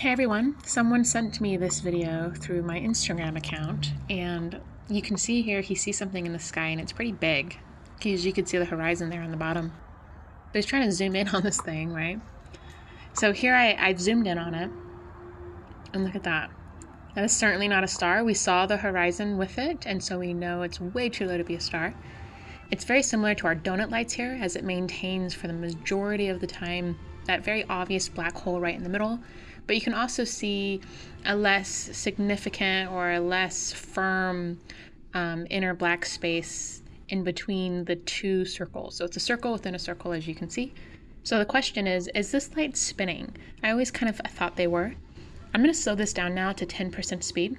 Hey everyone, someone sent me this video through my Instagram account, and you can see here he sees something in the sky and it's pretty big because you could see the horizon there on the bottom. But he's trying to zoom in on this thing, right? So here I've zoomed in on it, and look at that. That is certainly not a star. We saw the horizon with it, and so we know it's way too low to be a star. It's very similar to our donut lights here, as it maintains for the majority of the time that very obvious black hole right in the middle. But you can also see a less significant or a less firm inner black space in between the two circles. So it's a circle within a circle, as you can see. So the question is this light spinning? I always kind of thought they were. I'm going to slow this down now to 10% speed.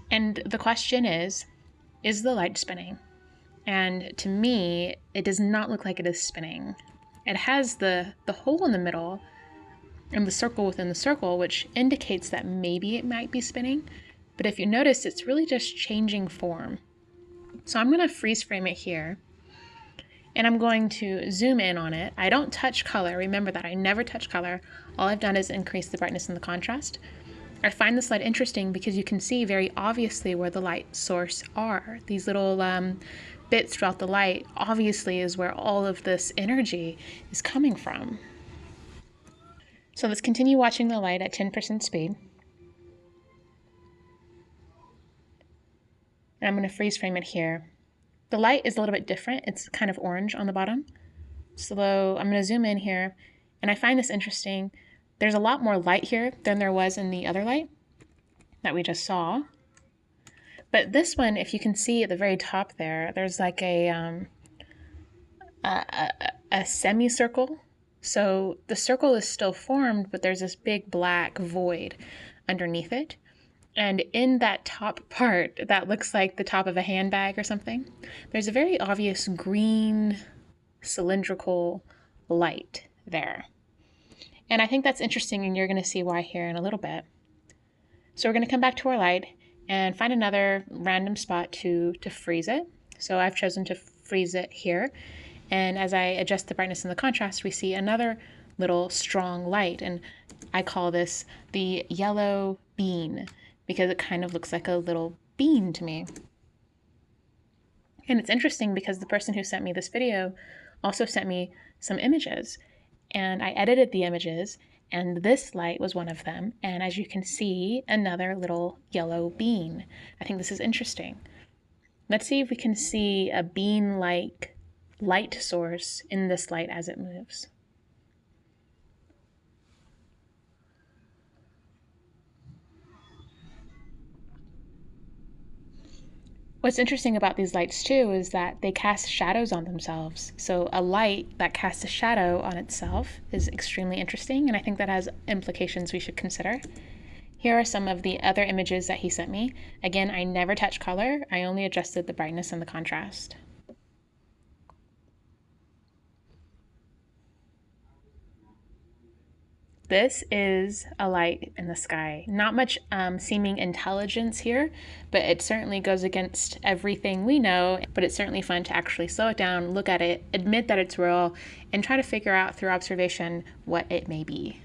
And the question is the light spinning? And to me, it does not look like it is spinning. It has the hole in the middle and the circle within the circle, which indicates that maybe it might be spinning. But if you notice, it's really just changing form. So I'm going to freeze frame it here, and I'm going to zoom in on it. I don't touch color. Remember that I never touch color. All I've done is increase the brightness and the contrast. I find this light interesting because you can see very obviously where the light source are. These little bits throughout the light obviously is where all of this energy is coming from. So let's continue watching the light at 10% speed. And I'm going to freeze frame it here. The light is a little bit different. It's kind of orange on the bottom. So I'm going to zoom in here, and I find this interesting. There's a lot more light here than there was in the other light that we just saw. But this one, if you can see at the very top there, there's like a semicircle. So the circle is still formed, but there's this big black void underneath it. And in that top part, that looks like the top of a handbag or something, there's a very obvious green cylindrical light there. And I think that's interesting, and you're going to see why here in a little bit. So we're going to come back to our light and find another random spot to freeze it. So I've chosen to freeze it here. And as I adjust the brightness and the contrast, we see another little strong light. And I call this the yellow bean because it kind of looks like a little bean to me. And it's interesting because the person who sent me this video also sent me some images. And I edited the images, and this light was one of them. And as you can see, another little yellow bean. I think this is interesting. Let's see if we can see a bean-like light source in this light as it moves. What's interesting about these lights too is that they cast shadows on themselves. So a light that casts a shadow on itself is extremely interesting, and I think that has implications we should consider. Here are some of the other images that he sent me. Again, I never touch color. I only adjusted the brightness and the contrast. This is a light in the sky. Not much seeming intelligence here, but it certainly goes against everything we know, but it's certainly fun to actually slow it down, look at it, admit that it's real, and try to figure out through observation what it may be.